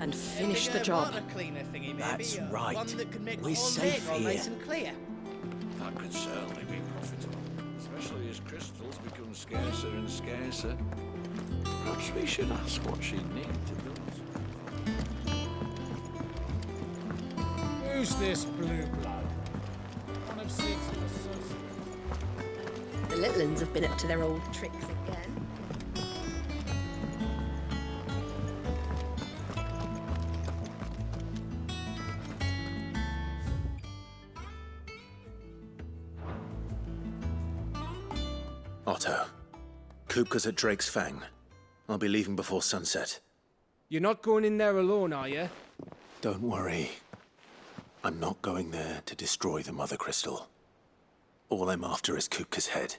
and finish the job. That's right. We're safe here. Nice and clear. That could certainly be profitable, especially as crystals become scarcer and scarcer. Perhaps we should ask what she'd need to build. Who's this blue blood? One of Sid's associates. The little uns have been up to their old tricks again. Otto, Kupka's at Drake's Fang. I'll be leaving before sunset. You're not going in there alone, are you? Don't worry. I'm not going there to destroy the Mother Crystal. All I'm after is Kupka's head.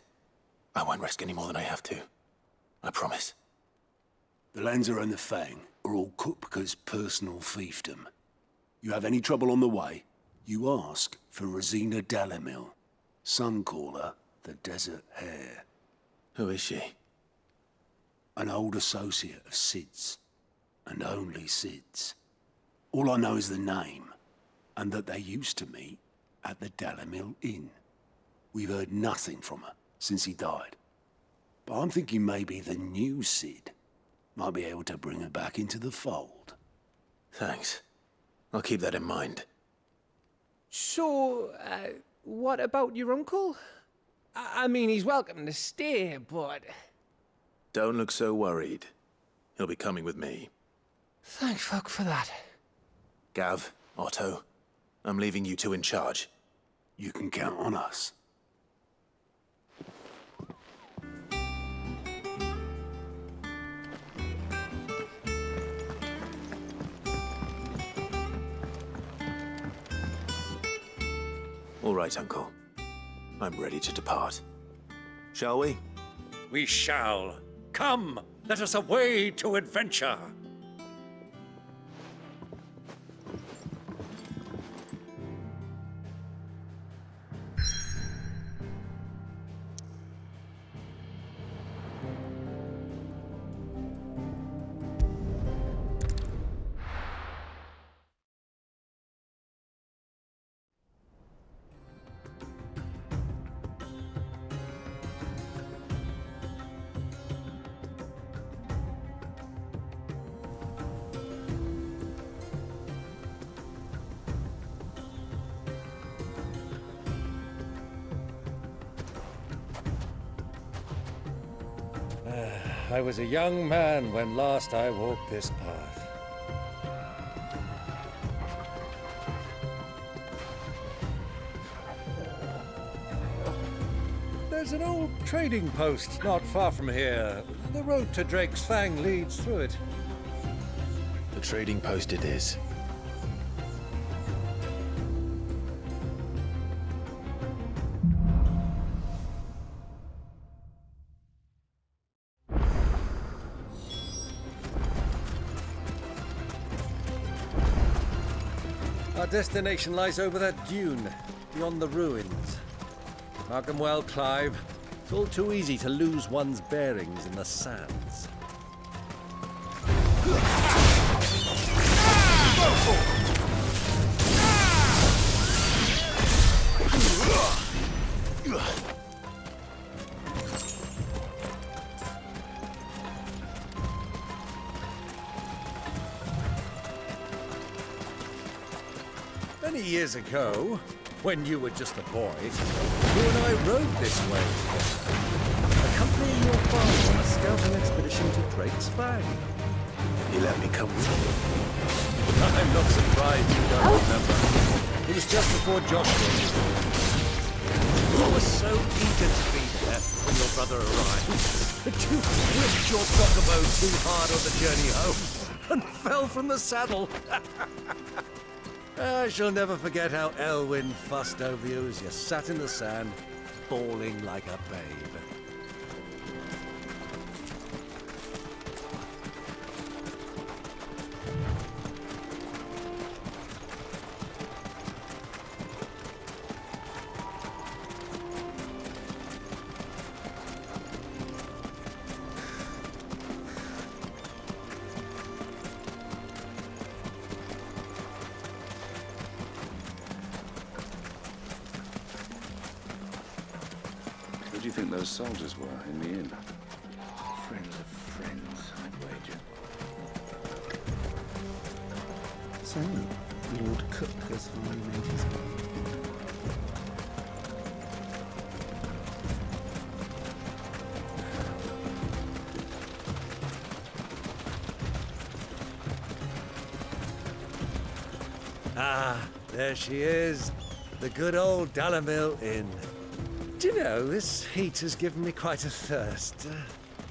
I won't risk any more than I have to. I promise. The Lancer and the Fang are all Kupka's personal fiefdom. You have any trouble on the way, you ask for Rosina Dalamil. Some call her the Desert Hare. Who is she? An old associate of Sid's. And only Sid's. All I know is the name, and that they used to meet at the Dalamil Inn. We've heard nothing from her since he died. But I'm thinking maybe the new Sid might be able to bring her back into the fold. Thanks. I'll keep that in mind. So, what about your uncle? I mean, he's welcome to stay, but... Don't look so worried. He'll be coming with me. Thank fuck for that. Gav, Otto, I'm leaving you two in charge. You can count on us. All right, Uncle. I'm ready to depart. Shall we? We shall. Come, let us away to adventure. I was a young man when last I walked this path. There's an old trading post not far from here. The road to Drake's Fang leads through it. The trading post it is. Our destination lies over that dune, beyond the ruins. Mark them well, Clive. It's all too easy to lose one's bearings in the sands. Many years ago, when you were just a boy, you and I rode this way, accompanying your father on a scouting expedition to Drake's Fang. You let me come with you. I'm not surprised you don't remember. It was just before Joshua. You were so eager to be there when your brother arrived that you whipped your chocobo too hard on the journey home and fell from the saddle. I shall never forget how Elwyn fussed over you as you sat in the sand, bawling like a babe. think those soldiers were in the inn? Friends of friends, I'd wager. So, Lord Cook has finally made his way. Ah, there she is. The good old Dalamil Inn. Do you know, this heat has given me quite a thirst.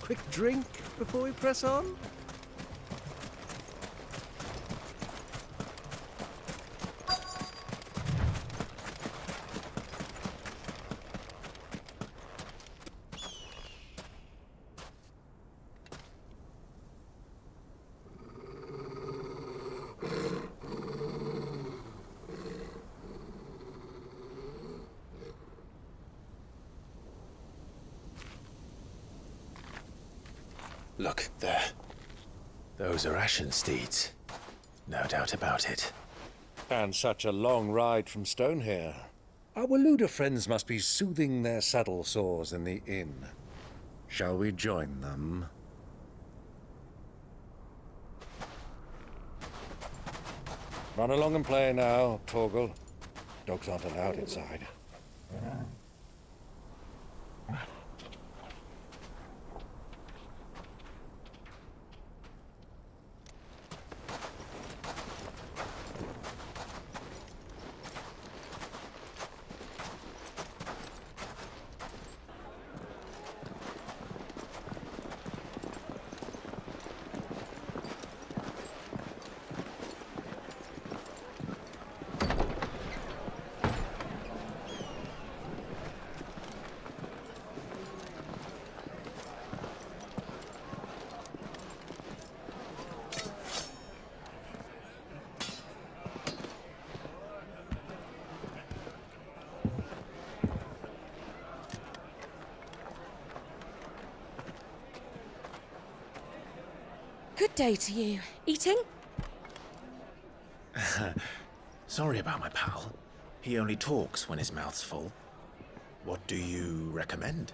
Quick drink before we press on? Look, there. Those are Ashen steeds. No doubt about it. And such a long ride from Stone here. Our Waluda friends must be soothing their saddle sores in the inn. Shall we join them? Run along and play now, Torgal. Dogs aren't allowed inside. Good day to you. Eating? Sorry about my pal. He only talks when his mouth's full. What do you recommend?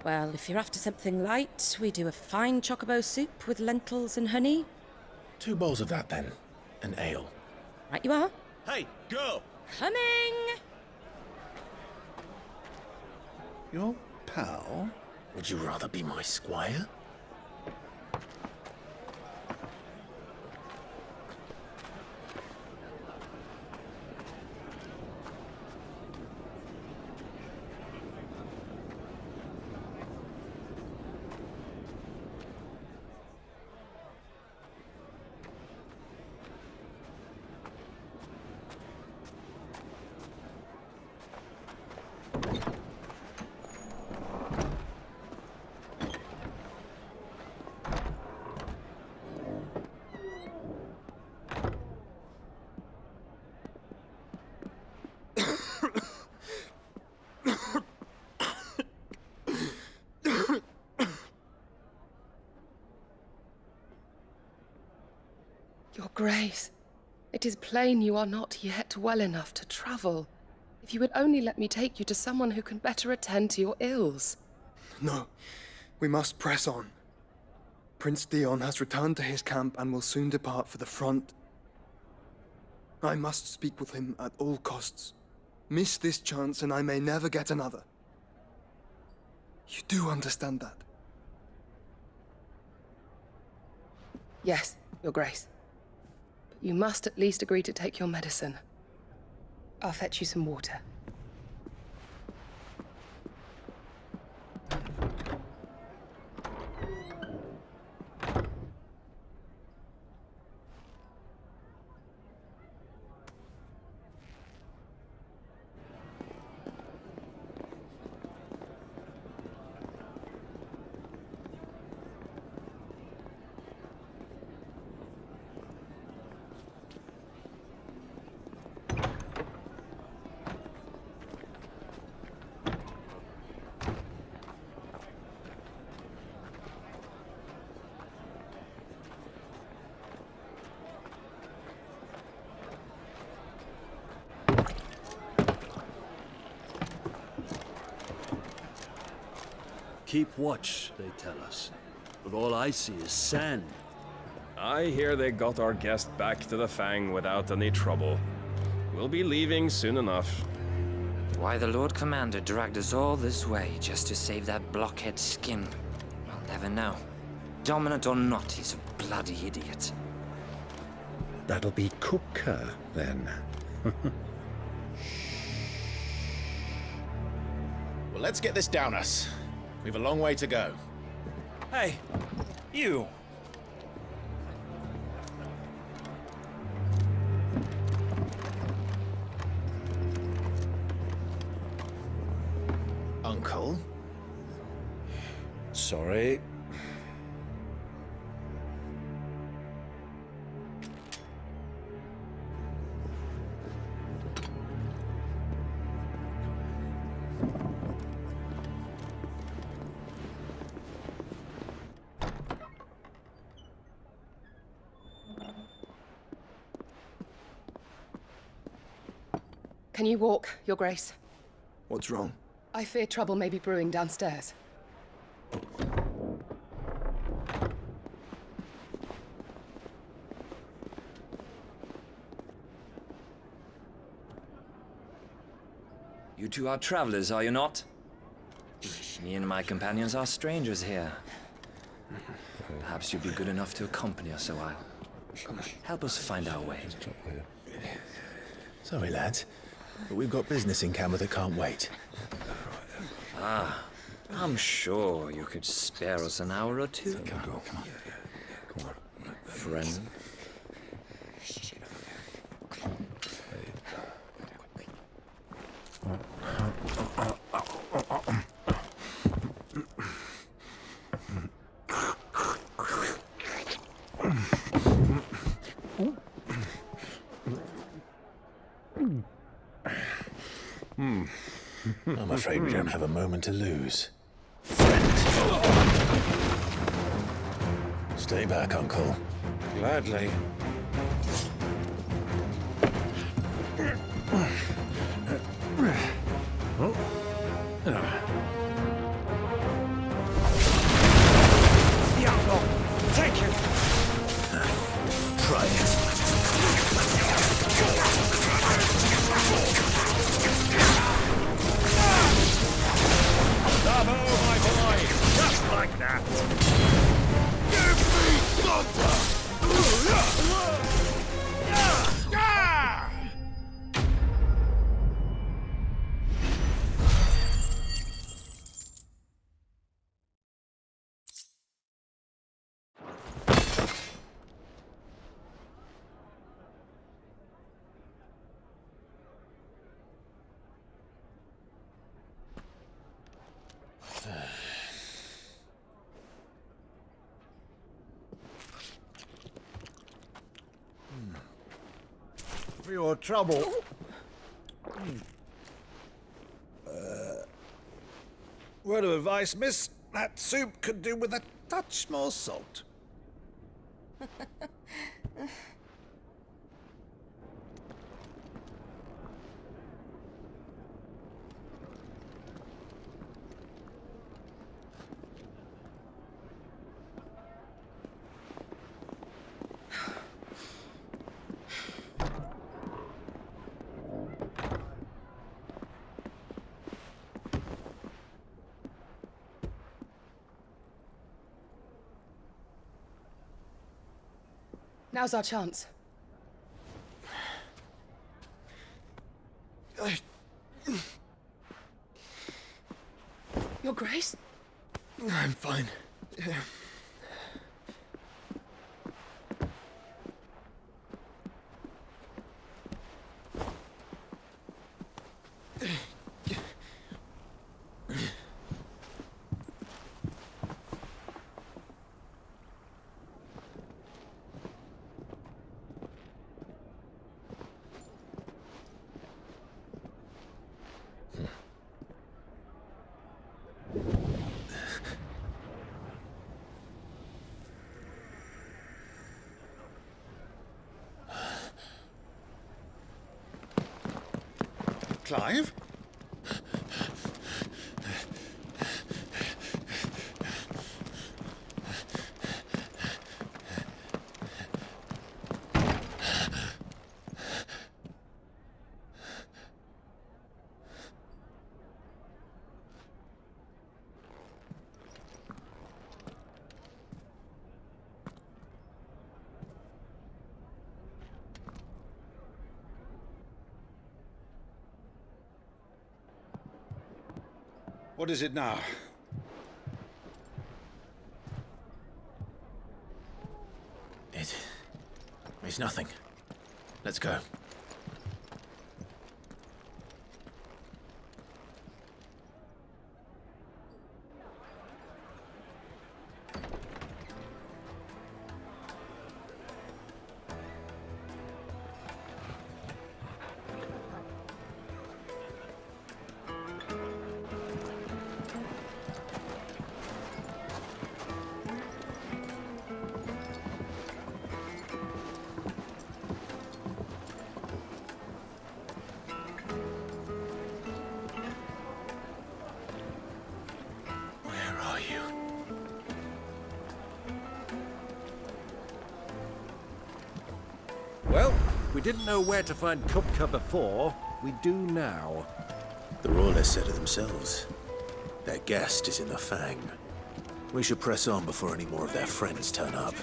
Well, if you're after something light, we do a fine chocobo soup with lentils and honey. 2 bowls of that, then. An ale. Right you are. Hey, go! Coming! Your pal? Would you rather be my squire? Your Grace, it is plain you are not yet well enough to travel. If you would only let me take you to someone who can better attend to your ills. No, we must press on. Prince Dion has returned to his camp and will soon depart for the front. I must speak with him at all costs. Miss this chance and I may never get another. You do understand that? Yes, Your Grace. But you must at least agree to take your medicine. I'll fetch you some water. Keep watch, they tell us. But all I see is sand. I hear they got our guest back to the Fang without any trouble. We'll be leaving soon enough. Why the Lord Commander dragged us all this way just to save that blockhead skin, I'll never know. Dominant or not, he's a bloody idiot. That'll be Cooker, then. Well, let's get this down us. We've a long way to go. Hey, you! Uncle? Sorry. Can you walk, Your Grace? What's wrong? I fear trouble may be brewing downstairs. You two are travelers, are you not? Me and my companions are strangers here. Perhaps you'd be good enough to accompany us a while. Help us find our way. Sorry, lads, but we've got business in camera that can't wait. Ah, I'm sure you could spare us an hour or two. Come on. Friend. I'm afraid we don't have a moment to lose. Stay back, Uncle. Gladly. Diablo! Take it! Try it. Bravo, my boy! Just like that! Give me thunder! For your trouble. Word of advice, miss. That soup could do with a touch more salt. Now's our chance. Your Grace? I'm fine. Clive? What is it now? It's nothing. Let's go. Well, we didn't know where to find Kupka before. We do now. The Royalists said it themselves. Their guest is in the Fang. We should press on before any more of their friends turn up.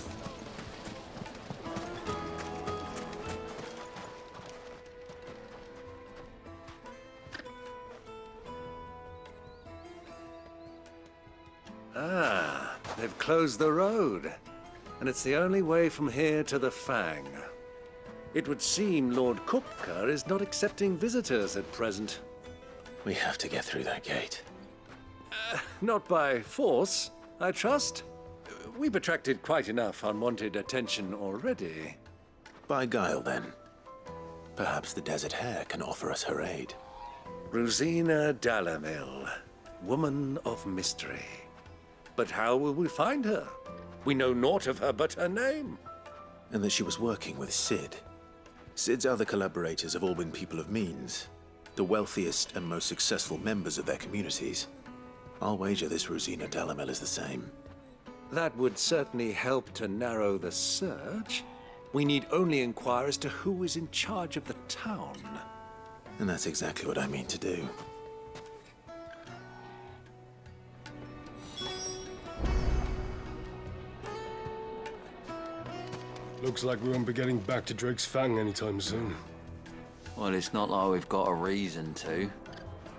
Ah, they've closed the road. And it's the only way from here to the Fang. It would seem Lord Kupka is not accepting visitors at present. We have to get through that gate. Not by force, I trust. We've attracted quite enough unwanted attention already. By guile, then. Perhaps the Desert Hare can offer us her aid. Rosina Dalamil, woman of mystery. But how will we find her? We know naught of her but her name. And that she was working with Sid. Sid's other collaborators have all been people of means, the wealthiest and most successful members of their communities. I'll wager this Rosina Dalamil is the same. That would certainly help to narrow the search. We need only inquire as to who is in charge of the town. And that's exactly what I mean to do. Looks like we won't be getting back to Drake's Fang anytime soon. Well, it's not like we've got a reason to.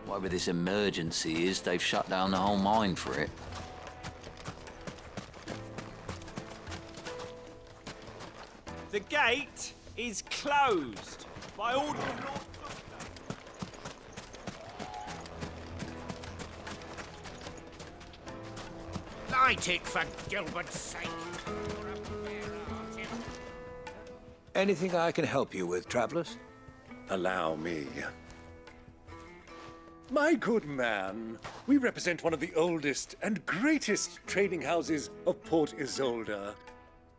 Whatever this emergency is, they've shut down the whole mine for it. The gate is closed by order of Lord Kupka. Light it, for Gilbert's sake. Anything I can help you with, travelers? Allow me. My good man, we represent one of the oldest and greatest trading houses of Port Isolde.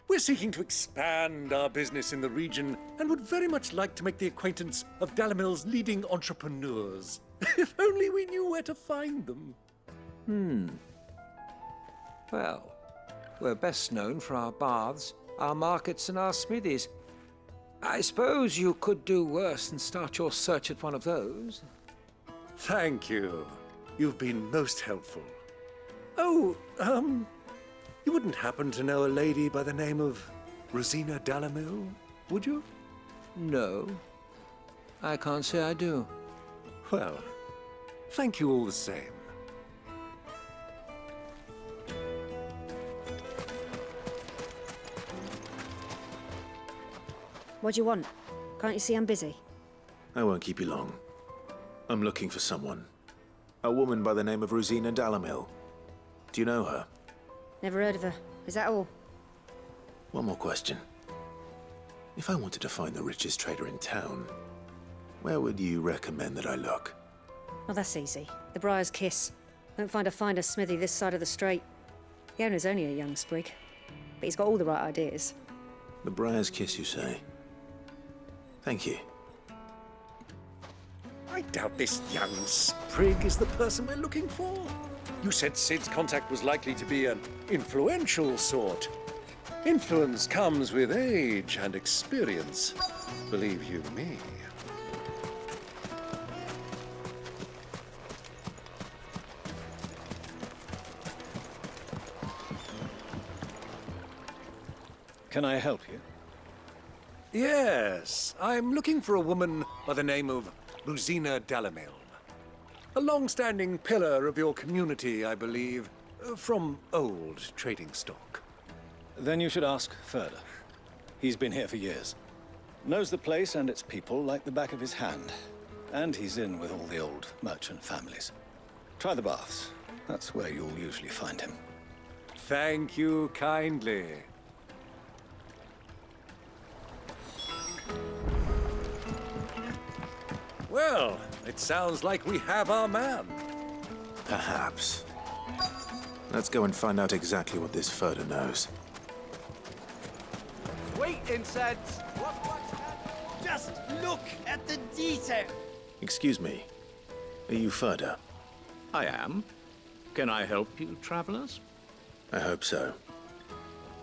We're seeking to expand our business in the region and would very much like to make the acquaintance of Dalamil's leading entrepreneurs. If only we knew where to find them. Well, we're best known for our baths, our markets, and our smithies. I suppose you could do worse than start your search at one of those. Thank you. You've been most helpful. Oh, you wouldn't happen to know a lady by the name of Rosina Dalamil, would you? No. I can't say I do. Well, thank you all the same. What do you want? Can't you see I'm busy? I won't keep you long. I'm looking for someone. A woman by the name of Rosina Dalamil. Do you know her? Never heard of her. Is that all? One more question. If I wanted to find the richest trader in town, where would you recommend that I look? Oh, that's easy. The Briar's Kiss. Won't find a finer smithy this side of the strait. The owner's only a young sprig, but he's got all the right ideas. The Briar's Kiss, you say? Thank you. I doubt this young sprig is the person we're looking for. You said Sid's contact was likely to be an influential sort. Influence comes with age and experience, believe you me. Can I help you? Yes, I'm looking for a woman by the name of Rosina Dalamil. A long-standing pillar of your community, I believe, from old trading stock. Then you should ask Ferda. He's been here for years. Knows the place and its people like the back of his hand. And he's in with all the old merchant families. Try the baths. That's where you'll usually find him. Thank you kindly. Well, it sounds like we have our man. Perhaps. Let's go and find out exactly what this Ferda knows. Wait, incense! Just look at the detail! Excuse me. Are you Ferda? I am. Can I help you, travelers? I hope so.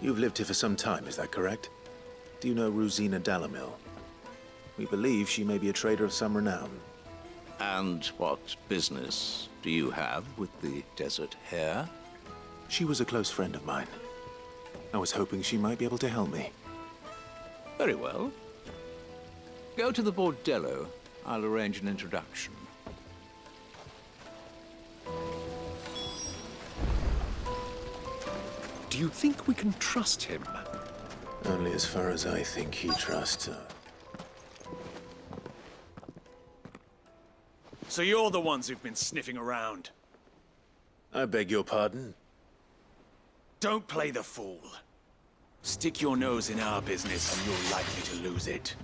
You've lived here for some time, is that correct? Do you know Rosina Dalamil? We believe she may be a trader of some renown. And what business do you have with the desert hare? She was a close friend of mine. I was hoping she might be able to help me. Very well. Go to the bordello. I'll arrange an introduction. Do you think we can trust him? Only as far as I think he trusts her. So you're the ones who've been sniffing around. I beg your pardon? Don't play the fool. Stick your nose in our business and you're likely to lose it.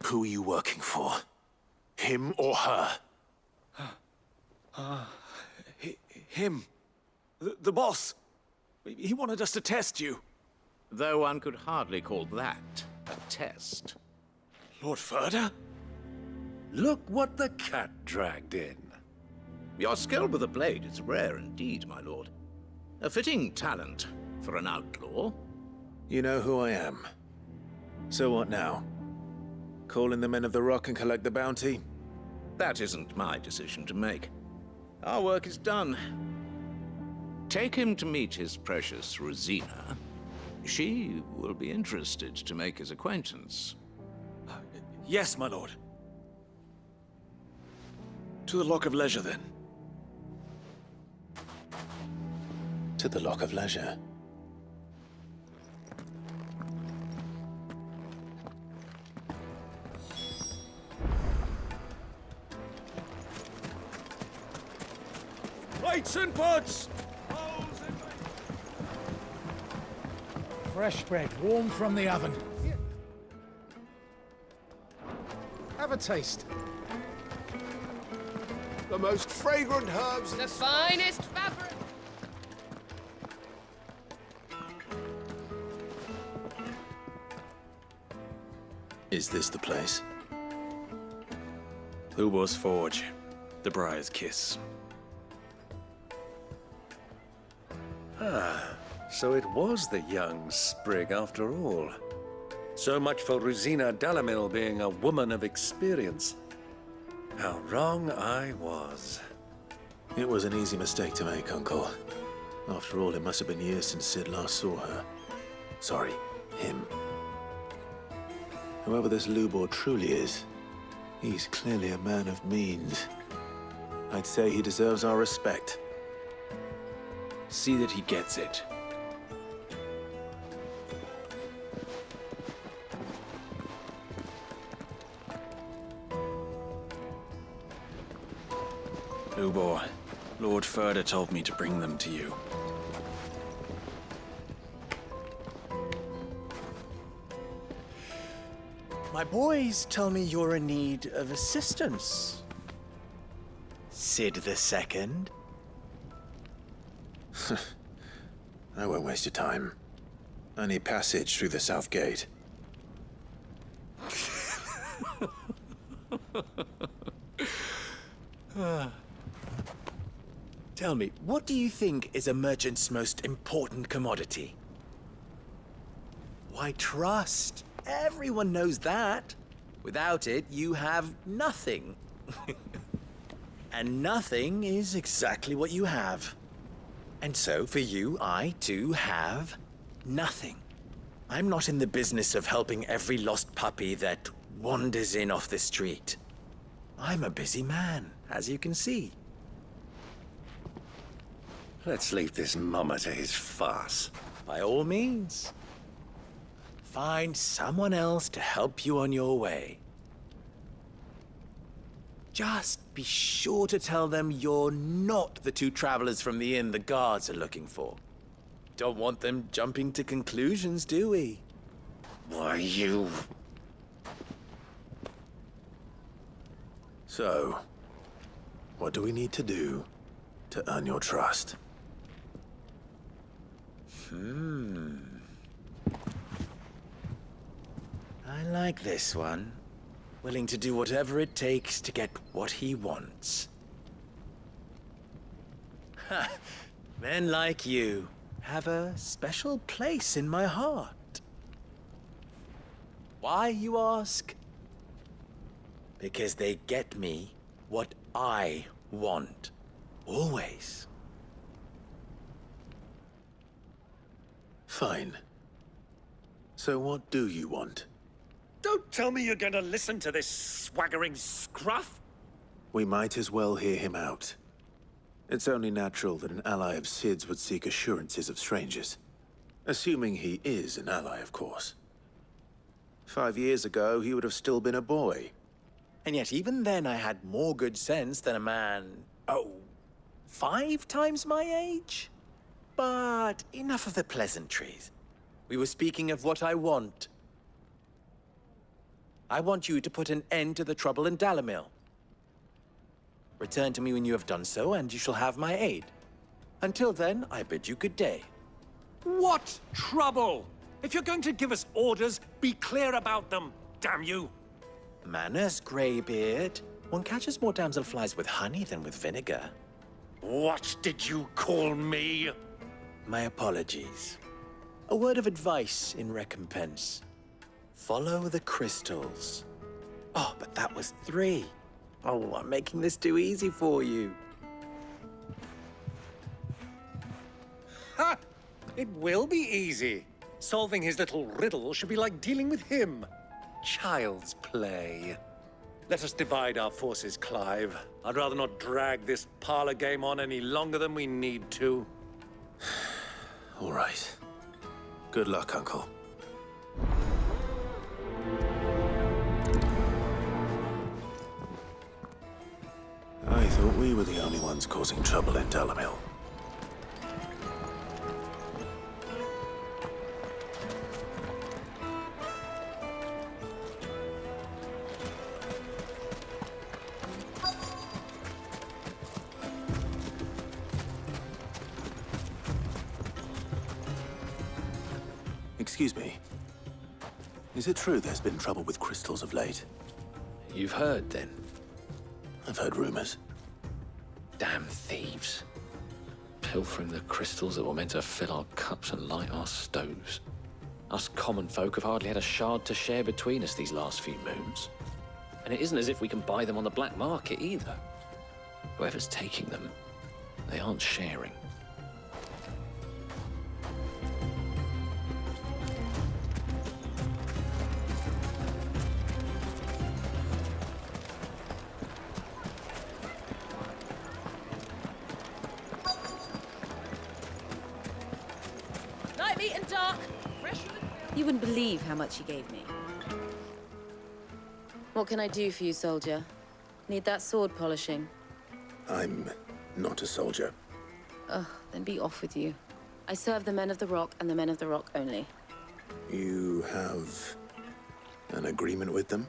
Who are you working for? Him or her? Him. The boss. He wanted us to test you. Though one could hardly call that a test. Lord Ferda? Look what the cat dragged in. Your skill with the blade is rare indeed, my lord. A fitting talent for an outlaw. You know who I am. So what now? Call in the Men of the Rock and collect the bounty? That isn't my decision to make. Our work is done. Take him to meet his precious Rosina. She will be interested to make his acquaintance. Yes, my lord. To the Lock of Leisure, then. To the Lock of Leisure. Lights and pots! Fresh bread, warm from the oven. Have a taste. The most fragrant herbs. The finest fabric. Is this the place? Ubor's Forge. The Briar's Kiss. Ah, so it was the young sprig after all. So much for Rosina Dalamil being a woman of experience. How wrong I was. It was an easy mistake to make, Uncle. After all, it must have been years since Sid last saw her. Sorry, him. Whoever this Lubor truly is, He's clearly a man of means. I'd say he deserves our respect. See that he gets it. Ubor, Lord Furder told me to bring them to you. My boys tell me you're in need of assistance. Sid the Second? I won't waste your time. I need passage through the south gate. Tell me, what do you think is a merchant's most important commodity? Why, trust. Everyone knows that. Without it, you have nothing. And nothing is exactly what you have. And so, for you, I, too, have nothing. I'm not in the business of helping every lost puppy that wanders in off the street. I'm a busy man, as you can see. Let's leave this mummer to his farce. By all means. Find someone else to help you on your way. Just be sure to tell them you're not the two travelers from the inn the guards are looking for. Don't want them jumping to conclusions, do we? Why, you... So, what do we need to do to earn your trust? I like this one. Willing to do whatever it takes to get what he wants. Ha! Men like you have a special place in my heart. Why, you ask? Because they get me what I want. Always. Fine. So what do you want? Don't tell me you're gonna listen to this swaggering scruff! We might as well hear him out. It's only natural that an ally of Sid's would seek assurances of strangers. Assuming he is an ally, of course. 5 years ago, he would have still been a boy. And yet even then I had more good sense than a man, 5 times my age? But enough of the pleasantries. We were speaking of what I want. I want you to put an end to the trouble in Dalamil. Return to me when you have done so, and you shall have my aid. Until then, I bid you good day. What trouble? If you're going to give us orders, be clear about them, damn you! Manners, Greybeard. One catches more damselflies with honey than with vinegar. What did you call me? My apologies. A word of advice in recompense. Follow the crystals. Oh, but that was 3. Oh, I'm making this too easy for you. Ha! It will be easy. Solving his little riddle should be like dealing with him. Child's play. Let us divide our forces, Clive. I'd rather not drag this parlor game on any longer than we need to. All right. Good luck, Uncle. I thought we were the only ones causing trouble in Dalamil. Excuse me. Is it true there's been trouble with crystals of late? You've heard, then? I've heard rumors. Damn thieves. Pilfering the crystals that were meant to fill our cups and light our stoves. Us common folk have hardly had a shard to share between us these last few moons. And it isn't as if we can buy them on the black market either. Whoever's taking them, they aren't sharing. You wouldn't believe how much he gave me. What can I do for you, soldier? Need that sword polishing? I'm not a soldier. Ugh, then be off with you. I serve the men of the Rock and the men of the Rock only. You have an agreement with them?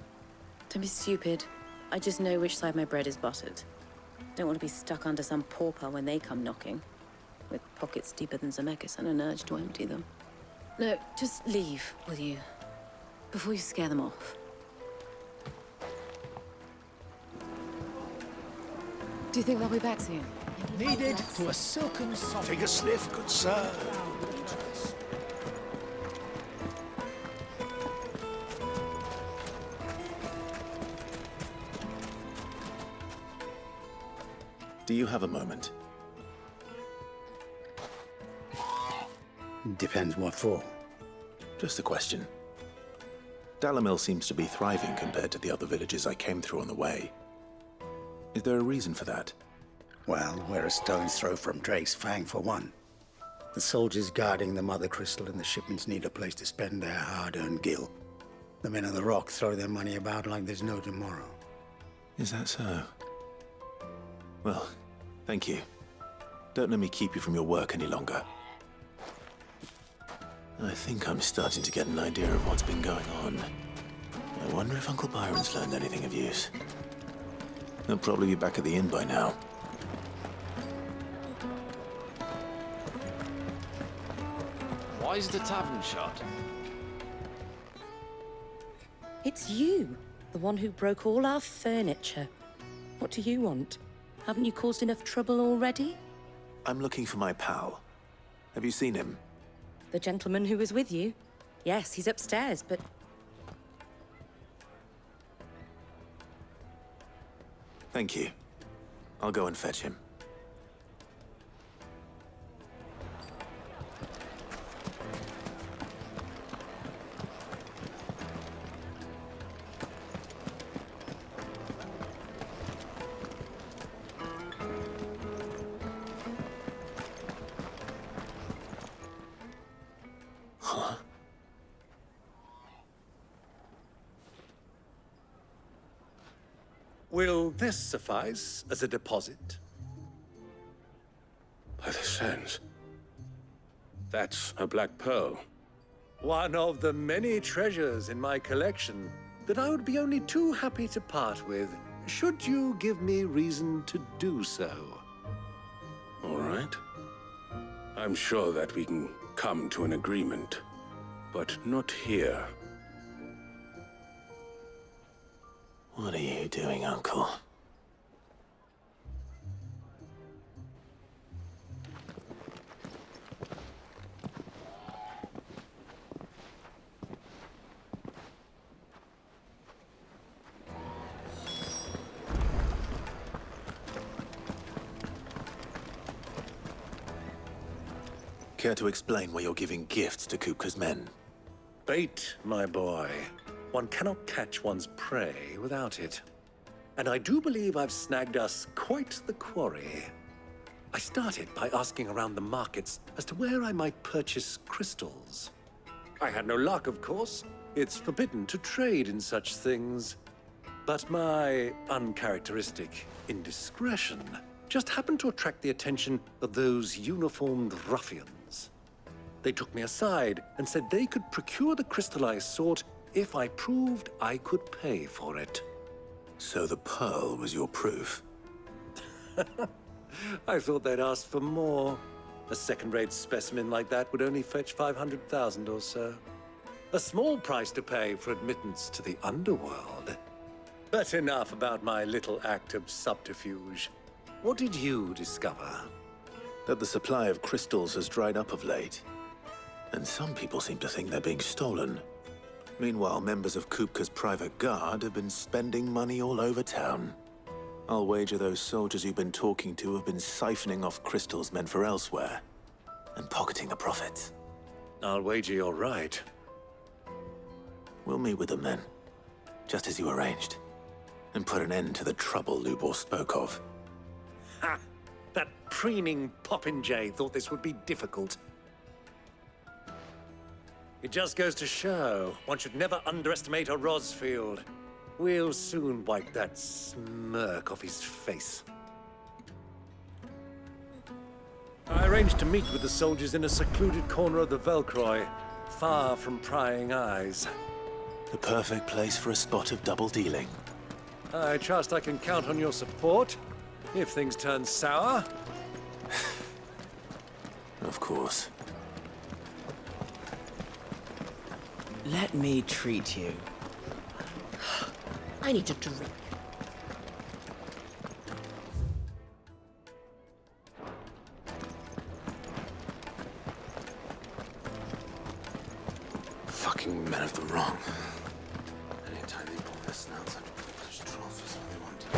Don't be stupid. I just know which side my bread is buttered. Don't want to be stuck under some pauper when they come knocking. With pockets deeper than Zemeckis and an urge to empty them. No, just leave, will you? Before you scare them off. Do you think they'll be back soon? Needed to a silken soft. Take a sniff, good sir. Do you have a moment? Depends what for. Just a question. Dalamil seems to be thriving compared to the other villages I came through on the way. Is there a reason for that? Well, we're a stone's throw from Drake's Fang, for one. The soldiers guarding the Mother Crystal and the shipments need a place to spend their hard-earned gil. The men of the Rock throw their money about like there's no tomorrow. Is that so? Well, thank you. Don't let me keep you from your work any longer. I think I'm starting to get an idea of what's been going on. I wonder if Uncle Byron's learned anything of use. He'll probably be back at the inn by now. Why is the tavern shut? It's you, the one who broke all our furniture. What do you want? Haven't you caused enough trouble already? I'm looking for my pal. Have you seen him? The gentleman who was with you? Yes, he's upstairs, but... Thank you. I'll go and fetch him. Will this suffice as a deposit? By the sands. That's a black pearl. One of the many treasures in my collection that I would be only too happy to part with, should you give me reason to do so. All right. I'm sure that we can come to an agreement, but not here. What are you doing, Uncle? Care to explain why you're giving gifts to Kupka's men? Bait, my boy. One cannot catch one's prey without it. And I do believe I've snagged us quite the quarry. I started by asking around the markets as to where I might purchase crystals. I had no luck, of course. It's forbidden to trade in such things. But my uncharacteristic indiscretion just happened to attract the attention of those uniformed ruffians. They took me aside and said they could procure the crystal I sought if I proved I could pay for it. So the pearl was your proof? I thought they'd ask for more. A second-rate specimen like that would only fetch 500,000 or so. A small price to pay for admittance to the underworld. But enough about my little act of subterfuge. What did you discover? That the supply of crystals has dried up of late. And some people seem to think they're being stolen. Meanwhile, members of Kupka's private guard have been spending money all over town. I'll wager those soldiers you've been talking to have been siphoning off crystals meant for elsewhere, and pocketing the profits. I'll wager you're right. We'll meet with them then, just as you arranged, and put an end to the trouble Lubor spoke of. Ha! That preening popinjay thought this would be difficult. It just goes to show, one should never underestimate a Rosfield. We'll soon wipe that smirk off his face. I arranged to meet with the soldiers in a secluded corner of the Velcroy, far from prying eyes. The perfect place for a spot of double dealing. I trust I can count on your support, if things turn sour. Of course. Let me treat you. I need a drink. Fucking men of the wrong. Anytime they pull their snouts out of people's trophies when they want to.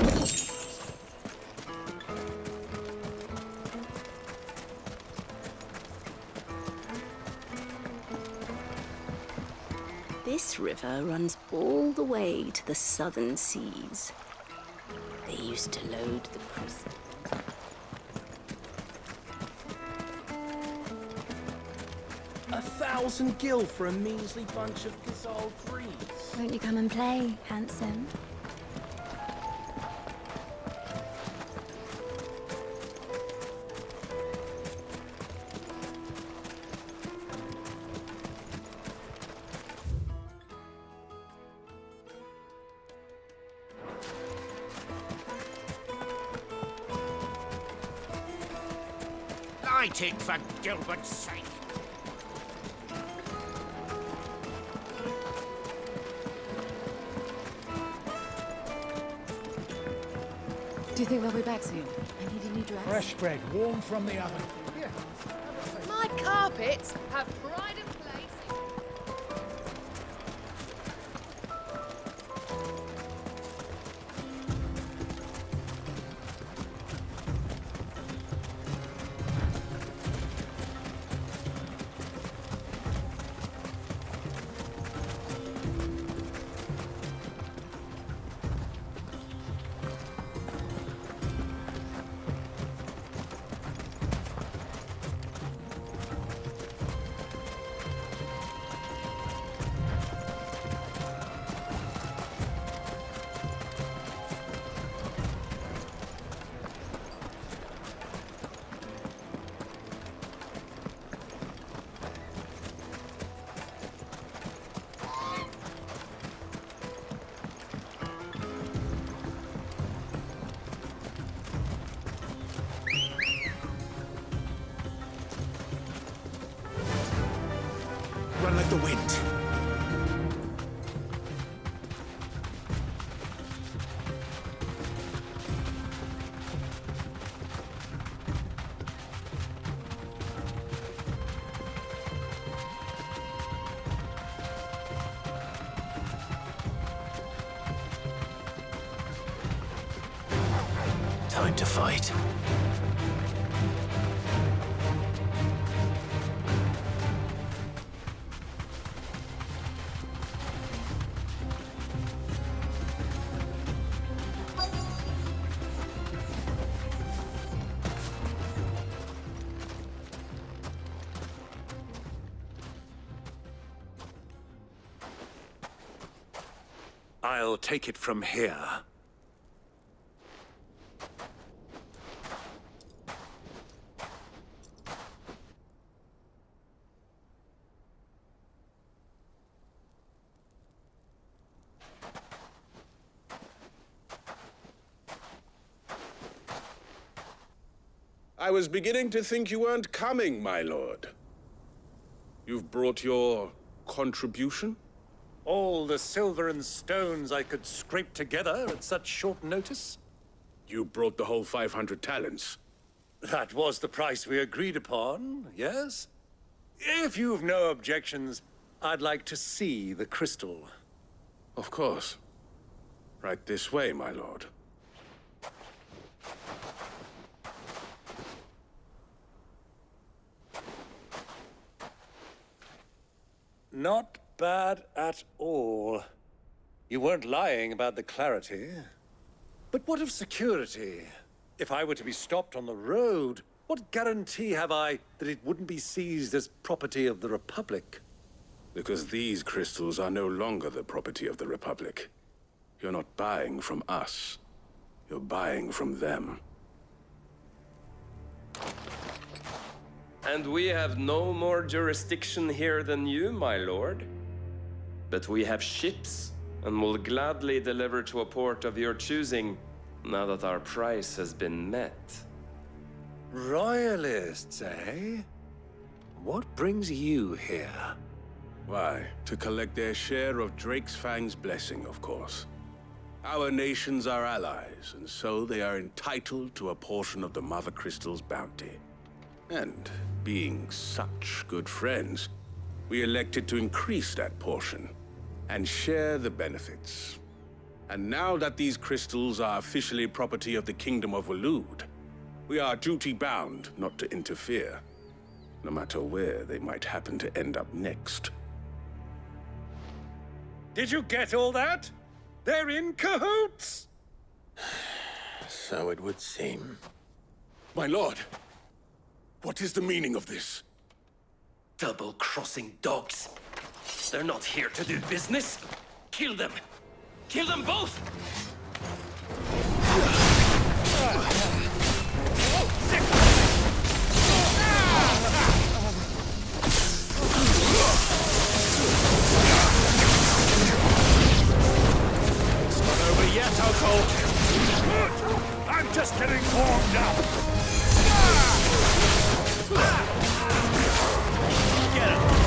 This river runs all the way to the southern seas. They used to load the cruisers. 1,000 gil for a measly bunch of Gazal trees. Won't you come and play, handsome? Light it, for Gilbert's sake. Do you think they'll be back soon? I need a new dress. Fresh bread, warm from the oven. Here. My carpets have pride and place. Run like the wind. Time to fight. I'll take it from here. I was beginning to think you weren't coming, my lord. You've brought your contribution? All the silver and stones I could scrape together at such short notice? You brought the whole 500 talents. That was the price we agreed upon, yes? If you've no objections, I'd like to see the crystal. Of course. Right this way, my lord. Not bad at all. You weren't lying about the clarity. But what of security? If I were to be stopped on the road, what guarantee have I that it wouldn't be seized as property of the Republic? Because these crystals are no longer the property of the Republic. You're not buying from us. You're buying from them. And we have no more jurisdiction here than you, my lord. But we have ships, and will gladly deliver to a port of your choosing, now that our price has been met. Royalists, eh? What brings you here? Why, to collect their share of Drake's Fang's blessing, of course. Our nations are allies, and so they are entitled to a portion of the Mother Crystal's bounty. And being such good friends, we elected to increase that portion and share the benefits. And now that these crystals are officially property of the Kingdom of Waloed, we are duty-bound not to interfere, no matter where they might happen to end up next. Did you get all that? They're in cahoots! So it would seem. My lord, what is the meaning of this? Double-crossing dogs. They're not here to do business. Kill them. Kill them both! It's not over yet, Uncle. I'm just getting warmed up. Get him.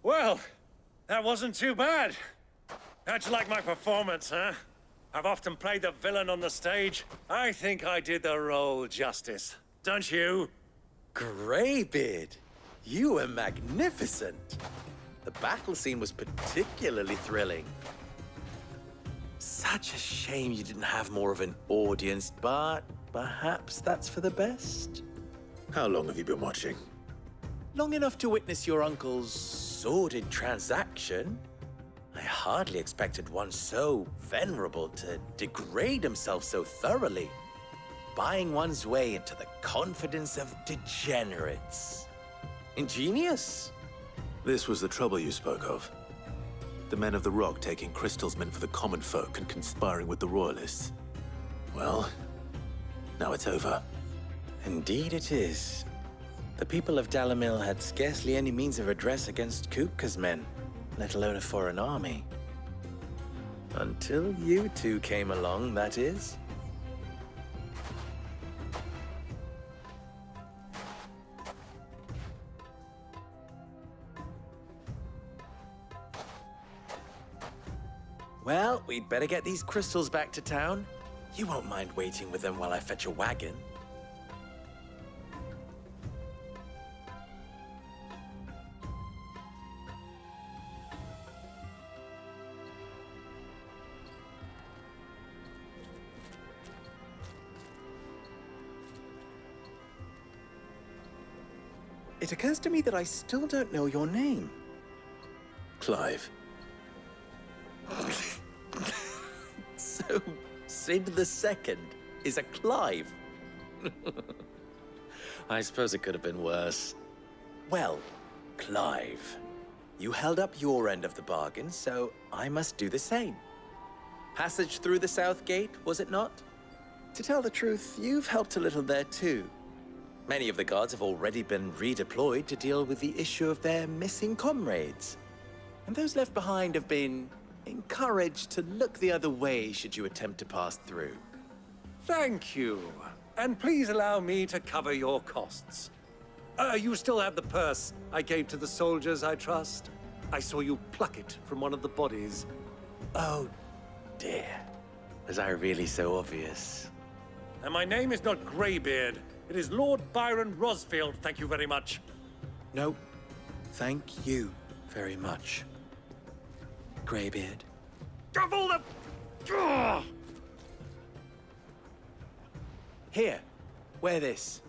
Well, that wasn't too bad. How'd you like my performance, huh? I've often played the villain on the stage. I think I did the role justice. Don't you? Greybeard, you were magnificent. The battle scene was particularly thrilling. Such a shame you didn't have more of an audience, but perhaps that's for the best. How long have you been watching? Long enough to witness your uncle's sordid transaction. I hardly expected one so venerable to degrade himself so thoroughly, buying one's way into the confidence of degenerates. Ingenious. This was the trouble you spoke of. The men of the Rock taking crystals meant for the common folk and conspiring with the Royalists. Well, now it's over. Indeed it is. The people of Dalamil had scarcely any means of redress against Kupka's men, let alone a foreign army. Until you two came along, that is. Well, we'd better get these crystals back to town. You won't mind waiting with them while I fetch a wagon. It occurs to me that I still don't know your name. Clive. So, Sid the Second is a Clive. I suppose it could have been worse. Well, Clive, you held up your end of the bargain, so I must do the same. Passage through the South Gate, was it not? To tell the truth, you've helped a little there too. Many of the guards have already been redeployed to deal with the issue of their missing comrades. And those left behind have been encouraged to look the other way should you attempt to pass through. Thank you. And please allow me to cover your costs. You still have the purse I gave to the soldiers, I trust? I saw you pluck it from one of the bodies. Oh, dear. Was I really so obvious? And my name is not Greybeard. It is Lord Byron Rosfield, thank you very much. No, thank you very much, Greybeard. Gavel the... Ugh! Here, wear this.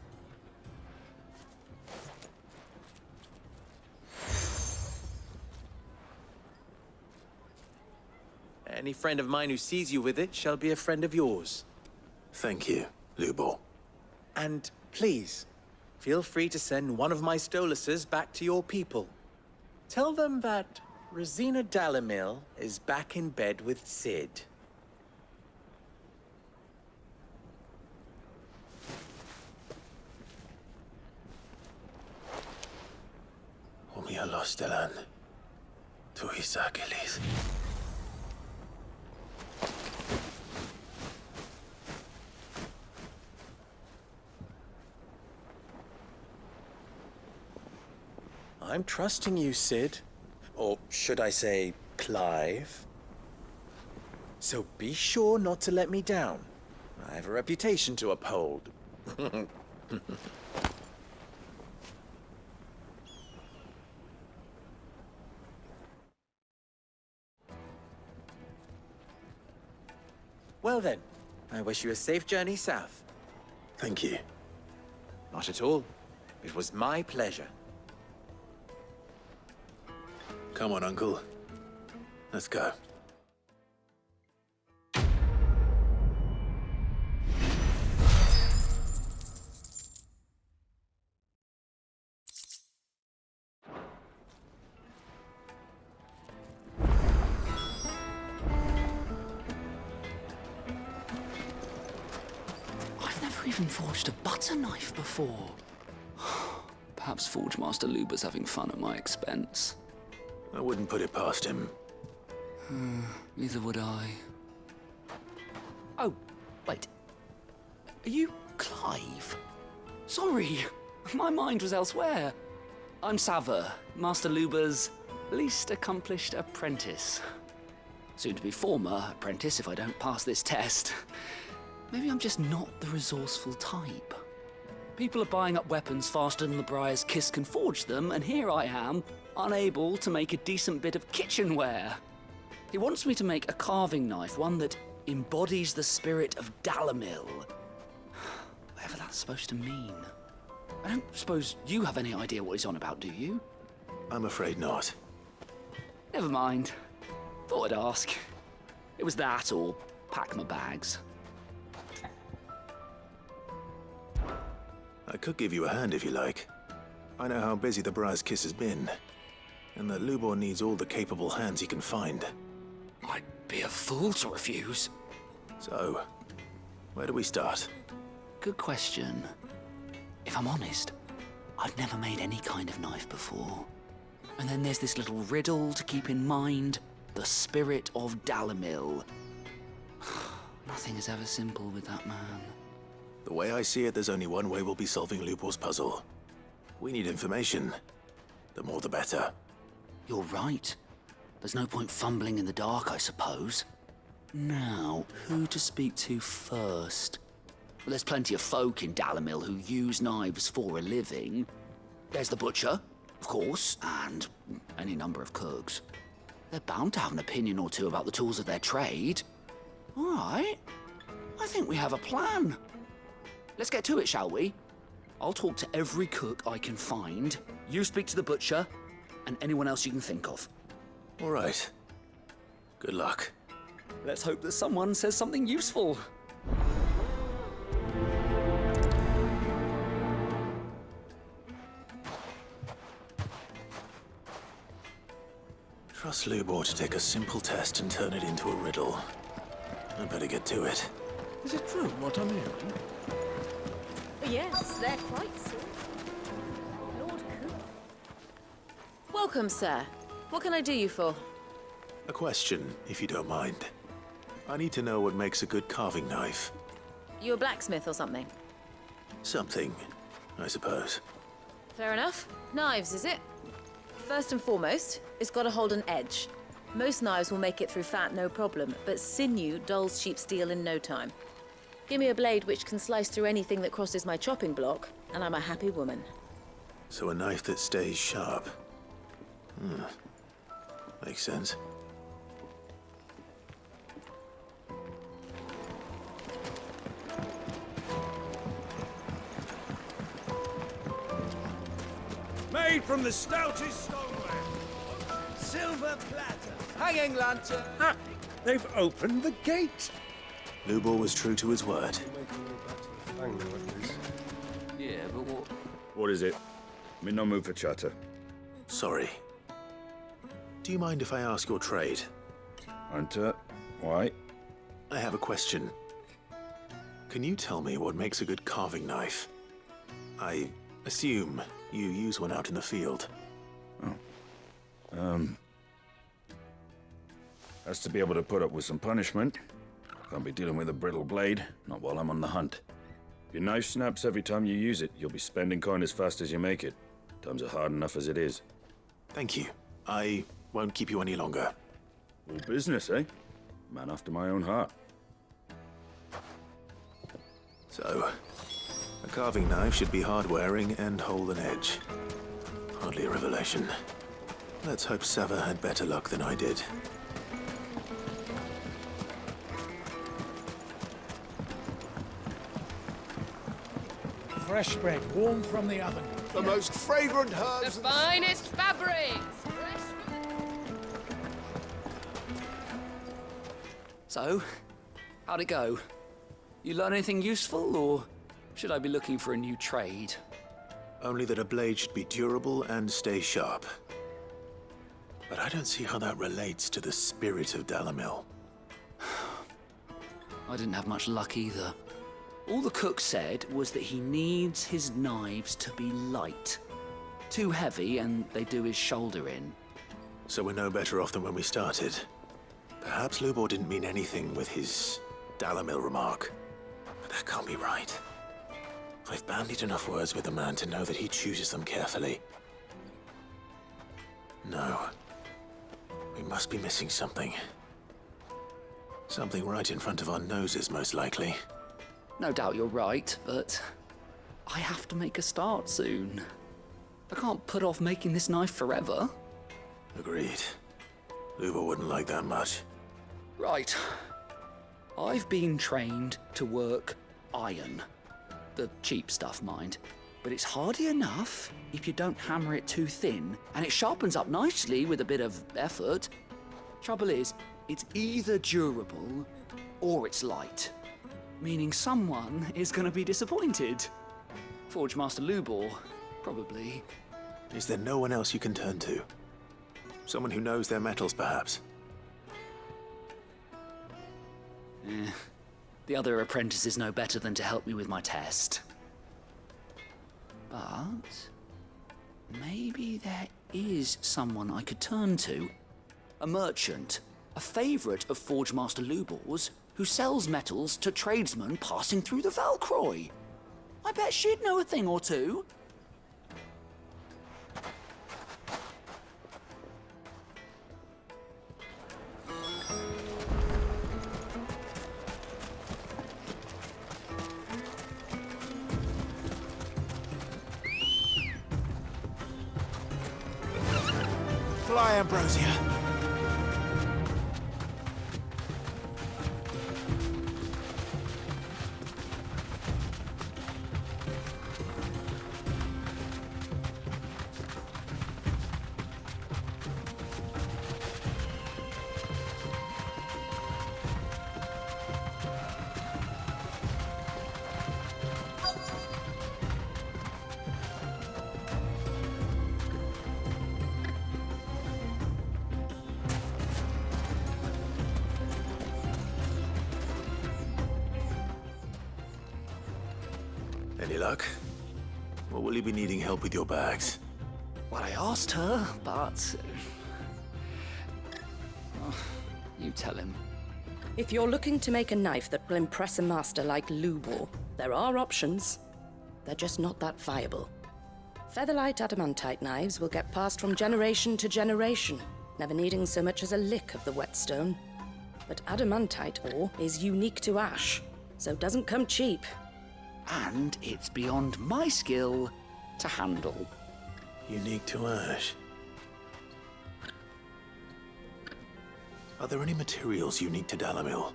Any friend of mine who sees you with it shall be a friend of yours. Thank you, Lubor. And please, feel free to send one of my Stoluses back to your people. Tell them that Rosina Dalamil is back in bed with Sid. Omia los delan. Tu isakelis. I'm trusting you, Sid. Or should I say, Clive? So be sure not to let me down. I have a reputation to uphold. Well then, I wish you a safe journey south. Thank you. Not at all. It was my pleasure. Come on, Uncle. Let's go. I've never even forged a butter knife before. Perhaps Forge Master Luber's having fun at my expense. I wouldn't put it past him. Neither would I. Oh, wait. Are you Clive? Sorry, my mind was elsewhere. I'm Sava, Master Luber's least accomplished apprentice. Soon to be former apprentice if I don't pass this test. Maybe I'm just not the resourceful type. People are buying up weapons faster than the Briar's Kiss can forge them, and here I am, unable to make a decent bit of kitchenware. He wants me to make a carving knife, one that embodies the spirit of Dalamil. Whatever that's supposed to mean. I don't suppose you have any idea what he's on about, do you? I'm afraid not. Never mind. Thought I'd ask. It was that or pack my bags. I could give you a hand if you like. I know how busy the Briar's Kiss has been, and that Lubor needs all the capable hands he can find. I'd be a fool to refuse. So, where do we start? Good question. If I'm honest, I've never made any kind of knife before. And then there's this little riddle to keep in mind. The spirit of Dalamil. Nothing is ever simple with that man. The way I see it, there's only one way we'll be solving Lubor's puzzle. We need information. The more the better. You're right. There's no point fumbling in the dark, I suppose. Now, who to speak to first? Well, there's plenty of folk in Dalamil who use knives for a living. There's the butcher, of course, and any number of cooks. They're bound to have an opinion or two about the tools of their trade. All right. I think we have a plan. Let's get to it, shall we? I'll talk to every cook I can find. You speak to the butcher, and anyone else you can think of. All right. Good luck. Let's hope that someone says something useful. Trust Lubor to take a simple test and turn it into a riddle. I'd better get to it. Is it true what I'm hearing? Yes, they're quite soon. Lord Coop. Welcome, sir. What can I do you for? A question, if you don't mind. I need to know what makes a good carving knife. You a blacksmith or something? Something, I suppose. Fair enough. Knives, is it? First and foremost, it's got to hold an edge. Most knives will make it through fat, no problem, but sinew dulls cheap steel in no time. Give me a blade which can slice through anything that crosses my chopping block, and I'm a happy woman. So a knife that stays sharp. Makes sense. Made from the stoutest stoneware. Silver platter. Hanging lantern. Ha! They've opened the gate. Lubor was true to his word. Yeah, but what? What is it? I'm in no mood for chatter. Sorry. Do you mind if I ask your trade? Hunter, why? I have a question. Can you tell me what makes a good carving knife? I assume you use one out in the field. Has to be able to put up with some punishment. Can't be dealing with a brittle blade, not while I'm on the hunt. If your knife snaps every time you use it, you'll be spending coin as fast as you make it. Times are hard enough as it is. Thank you. I won't keep you any longer. All business, eh? Man after my own heart. So, a carving knife should be hard-wearing and hold an edge. Hardly a revelation. Let's hope Sava had better luck than I did. Fresh bread, warm from the oven. The most fragrant herbs. The finest fabrics. So, how'd it go? You learn anything useful, or should I be looking for a new trade? Only that a blade should be durable and stay sharp. But I don't see how that relates to the spirit of Dalamil. I didn't have much luck either. All the cook said was that he needs his knives to be light. Too heavy and they do his shoulder in. So we're no better off than when we started. Perhaps Lubor didn't mean anything with his Dalamil remark. But that can't be right. I've bandied enough words with the man to know that he chooses them carefully. No. We must be missing something. Something right in front of our noses, most likely. No doubt you're right, but I have to make a start soon. I can't put off making this knife forever. Agreed. Lubor wouldn't like that much. Right. I've been trained to work iron. The cheap stuff, mind. But it's hardy enough if you don't hammer it too thin, and it sharpens up nicely with a bit of effort. Trouble is, it's either durable or it's light. Meaning someone is going to be disappointed. Forge Master Lubor, probably. Is there no one else you can turn to? Someone who knows their metals, perhaps? The other apprentices know better than to help me with my test. But maybe there is someone I could turn to. A merchant, a favorite of Forge Master Lubor's, who sells metals to tradesmen passing through the Valcroy. I bet she'd know a thing or two. Fly, Ambrosia. luck? Or will you be needing help with your bags? Well, I asked her, but... Oh, you tell him. If you're looking to make a knife that will impress a master like Lubor, there are options. They're just not that viable. Featherlight adamantite knives will get passed from generation to generation, never needing so much as a lick of the whetstone. But adamantite ore is unique to ash, so it doesn't come cheap. And it's beyond my skill to handle. Unique to ash? Are there any materials unique to Dalamil?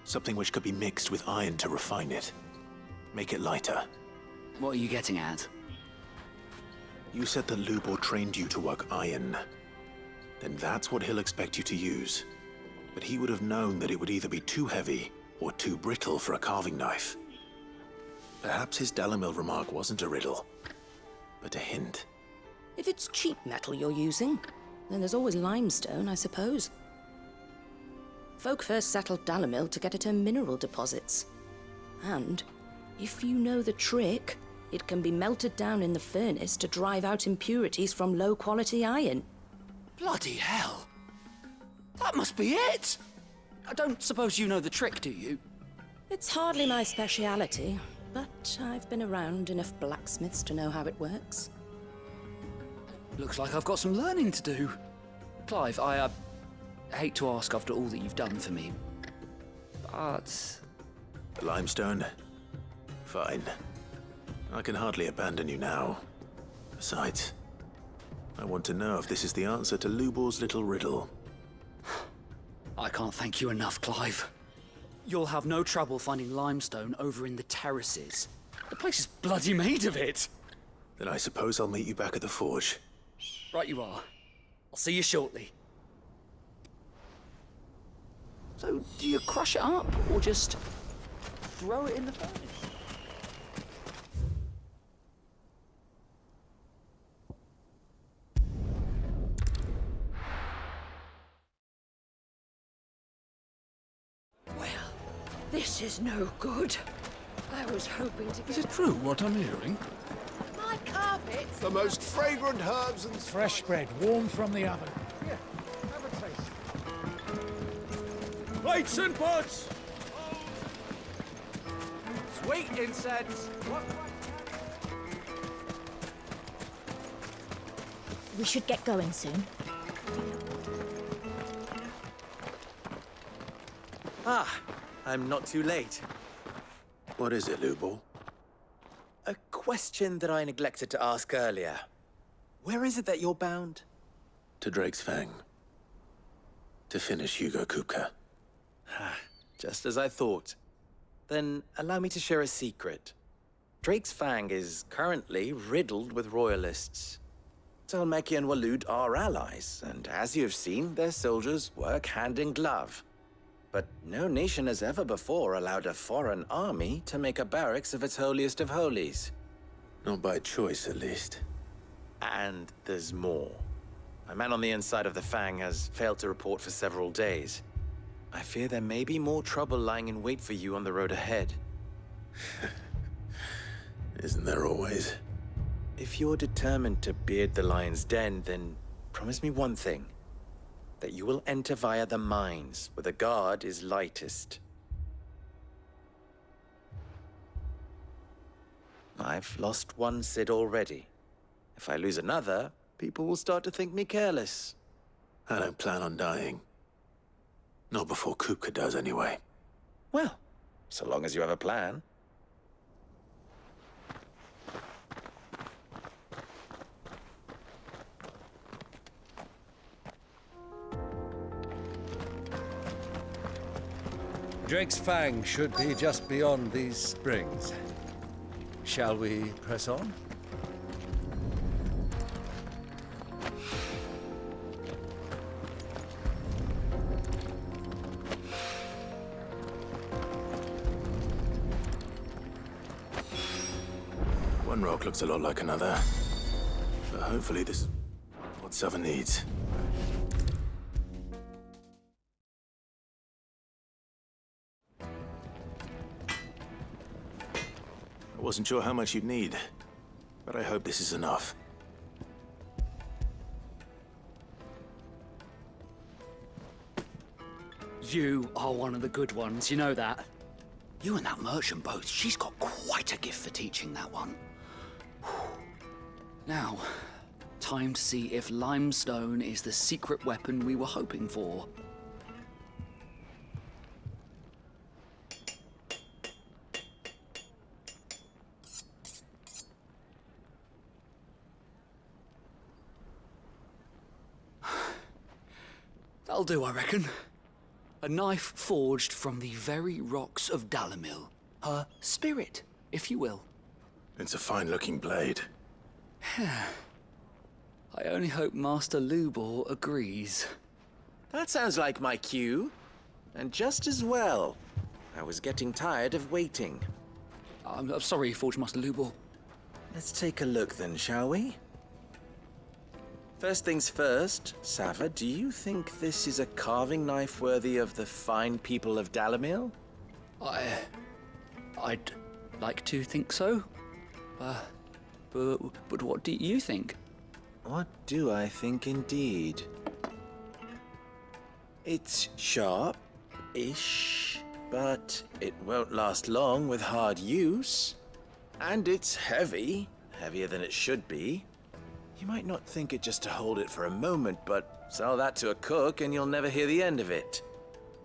Something which could be mixed with iron to refine it. Make it lighter. What are you getting at? You said that Lubor trained you to work iron. Then that's what he'll expect you to use. But he would have known that it would either be too heavy or too brittle for a carving knife. Perhaps his Dalamil remark wasn't a riddle, but a hint. If it's cheap metal you're using, then there's always limestone, I suppose. Folk first settled Dalamil to get at her mineral deposits. And if you know the trick, it can be melted down in the furnace to drive out impurities from low-quality iron. Bloody hell! That must be it! I don't suppose you know the trick, do you? It's hardly my speciality, but I've been around enough blacksmiths to know how it works. Looks like I've got some learning to do. Clive, I hate to ask after all that you've done for me, but... Limestone? Fine. I can hardly abandon you now. Besides, I want to know if this is the answer to Lubor's little riddle. I can't thank you enough, Clive. You'll have no trouble finding limestone over in the terraces. The place is bloody made of it. Then I suppose I'll meet you back at the forge. Right you are. I'll see you shortly. So, do you crush it up, or just throw it in the furnace? Well, this is no good. I was hoping to get... Is it true what I'm hearing? My carpets! The most fragrant herbs and... Fresh bread, warm from the oven. Here, have a taste. Plates and pots! Sweet incense! We should get going soon. Ah, I'm not too late. What is it, Lubor? A question that I neglected to ask earlier. Where is it that you're bound? To Drake's Fang. To finish Hugo Kupka. Just as I thought. Then allow me to share a secret. Drake's Fang is currently riddled with royalists. Talmeki and Waloed are allies, and as you have seen, their soldiers work hand in glove. But no nation has ever before allowed a foreign army to make a barracks of its holiest of holies. Not by choice, at least. And there's more. A man on the inside of the Fang has failed to report for several days. I fear there may be more trouble lying in wait for you on the road ahead. Isn't there always? If you're determined to beard the lion's den, then promise me one thing. That you will enter via the mines, where the guard is lightest. I've lost one Cid already. If I lose another, people will start to think me careless. I don't plan on dying. Not before Kupka does, anyway. Well, so long as you have a plan. Drake's Fang should be just beyond these springs. Shall we press on? One rock looks a lot like another. But hopefully this is what Southern needs. Wasn't sure how much you'd need, but I hope this is enough. You are one of the good ones, you know that. You and that merchant both, she's got quite a gift for teaching that one. Now, time to see if limestone is the secret weapon we were hoping for. That'll do, I reckon. A knife forged from the very rocks of Dalimil. Her spirit, if you will. It's a fine-looking blade. I only hope Master Lubor agrees. That sounds like my cue. And just as well. I was getting tired of waiting. I'm sorry, Forge Master Lubor. Let's take a look then, shall we? First things first, Sava, do you think this is a carving knife worthy of the fine people of Dalimil? I'd like to think so. But what do you think? What do I think indeed? It's sharp-ish, but it won't last long with hard use. And it's heavy, heavier than it should be. You might not think it just to hold it for a moment, but sell that to a cook and you'll never hear the end of it.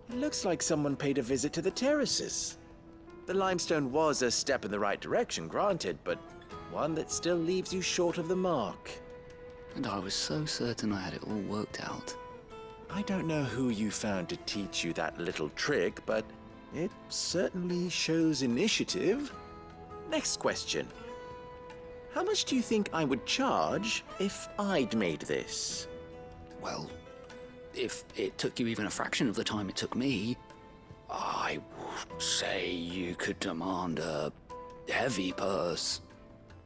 It looks like someone paid a visit to the terraces. The limestone was a step in the right direction, granted, but one that still leaves you short of the mark. And I was so certain I had it all worked out. I don't know who you found to teach you that little trick, but it certainly shows initiative. Next question. How much do you think I would charge if I'd made this? Well, if it took you even a fraction of the time it took me, I would say you could demand a heavy purse.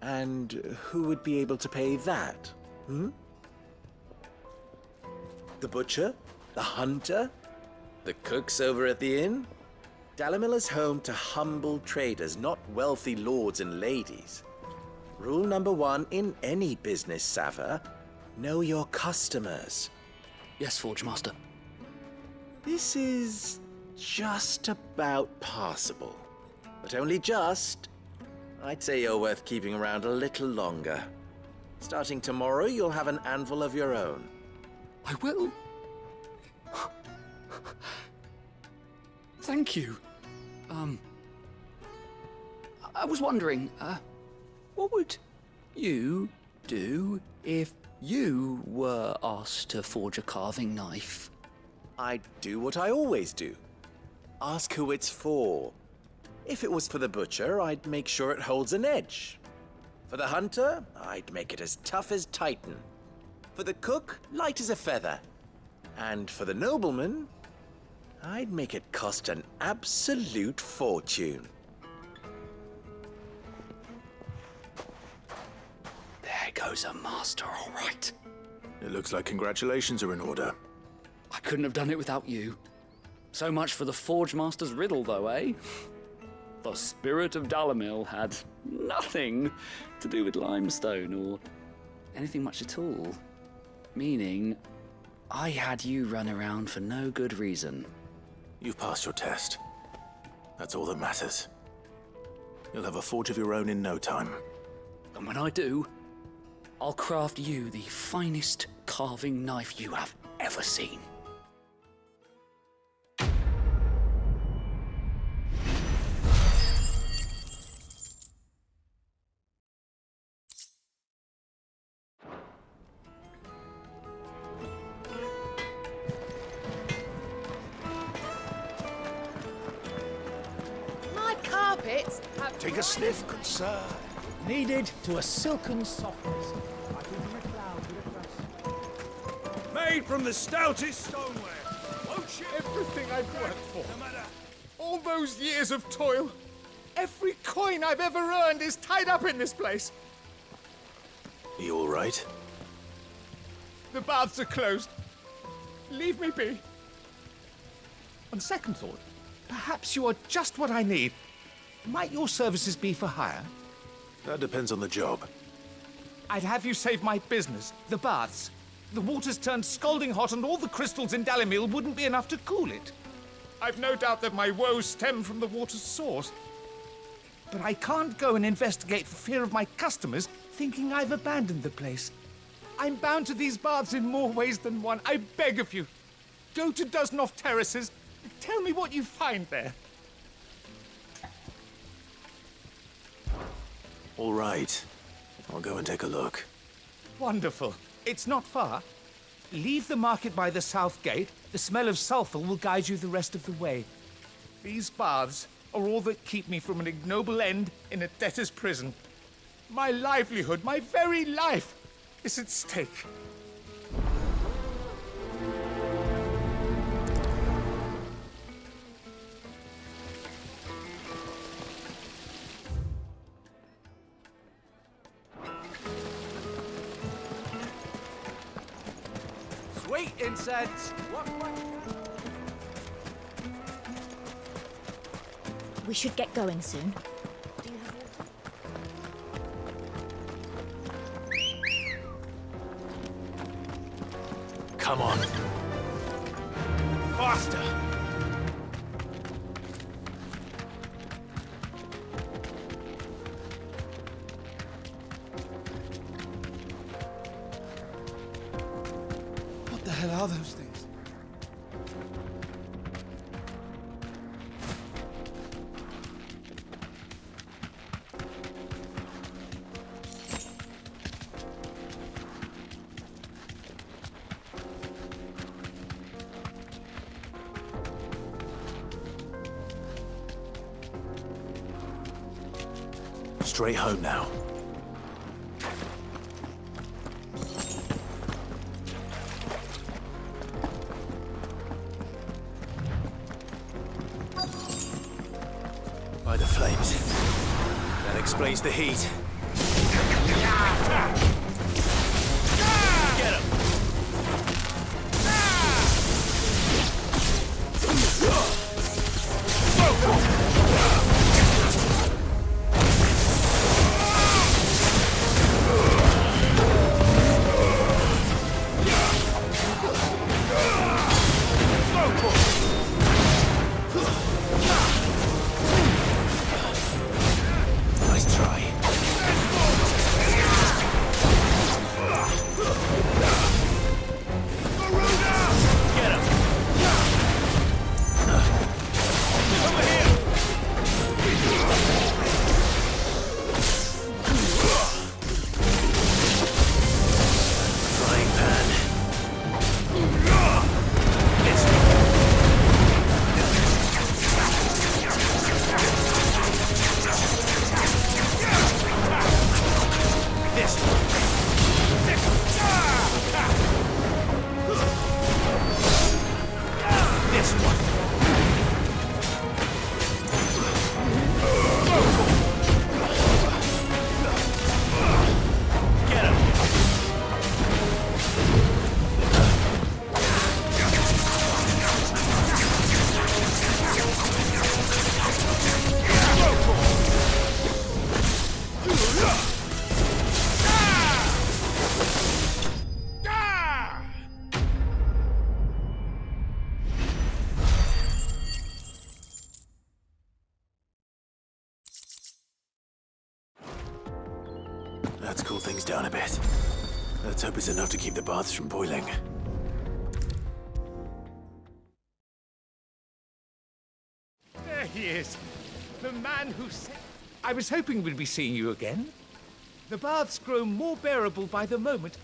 And who would be able to pay that? The butcher? The hunter? The cooks over at the inn? Dalimil is home to humble traders, not wealthy lords and ladies. Rule number 1 in any business, Sava, know your customers. Yes, Forge Master. This is just about passable. But only just. I'd say you're worth keeping around a little longer. Starting tomorrow, you'll have an anvil of your own. I will. Thank you. I was wondering, what would you do if you were asked to forge a carving knife? I'd do what I always do. Ask who it's for. If it was for the butcher, I'd make sure it holds an edge. For the hunter, I'd make it as tough as Titan. For the cook, light as a feather. And for the nobleman, I'd make it cost an absolute fortune. There goes a master, all right. It looks like congratulations are in order. I couldn't have done it without you. So much for the Forge Master's riddle, though, eh? The spirit of Dalimil had nothing to do with limestone or anything much at all. Meaning, I had you run around for no good reason. You've passed your test. That's all that matters. You'll have a forge of your own in no time. And when I do, I'll craft you the finest carving knife you have ever seen. Take a sniff, good sir. Kneaded to a silken softness. Like in the cloud with a crust. Made from the stoutest stoneware. Won't you? Everything I've worked for. No matter. All those years of toil. Every coin I've ever earned is tied up in this place. Are you all right? The baths are closed. Leave me be. On second thought, perhaps you are just what I need. Might your services be for hire? That depends on the job. I'd have you save my business, the baths. The water's turned scalding hot and all the crystals in Dalimil wouldn't be enough to cool it. I've no doubt that my woes stem from the water's source. But I can't go and investigate for fear of my customers thinking I've abandoned the place. I'm bound to these baths in more ways than one. I beg of you. Go to Dusnoff Terraces. Tell me what you find there. All right. I'll go and take a look. Wonderful. It's not far. Leave the market by the south gate. The smell of sulfur will guide you the rest of the way. These baths are all that keep me from an ignoble end in a debtor's prison. My livelihood, my very life, is at stake. Sweet incense! We should get going soon. Come on. Faster! What the hell are those things? Straight home now. By the flames. That explains the heat. Get him! Nice try. Get him! Over here! Frying pan. This one. This one. Get him. Let's cool things down a bit. Let's hope it's enough to keep the baths from boiling. There he is. The man who said... I was hoping we'd be seeing you again. The baths grow more bearable by the moment.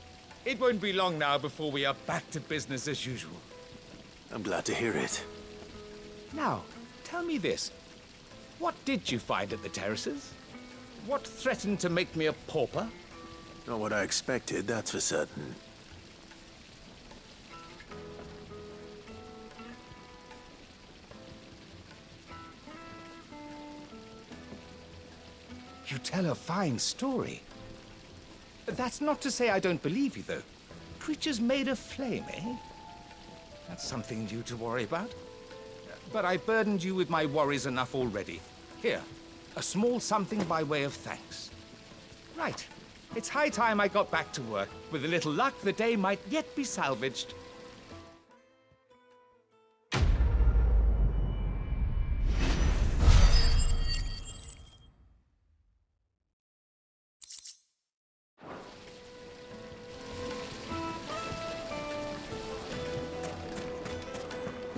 It won't be long now before we are back to business as usual. I'm glad to hear it. Now, tell me this. What did you find at the terraces? What threatened to make me a pauper? Not what I expected, that's for certain. You tell a fine story. That's not to say I don't believe you, though. Creatures made of flame, eh? That's something new to worry about. But I've burdened you with my worries enough already. Here, a small something by way of thanks. Right. It's high time I got back to work. With a little luck, the day might yet be salvaged.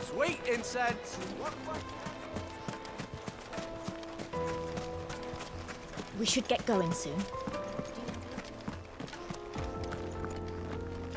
Sweet incense! We should get going soon.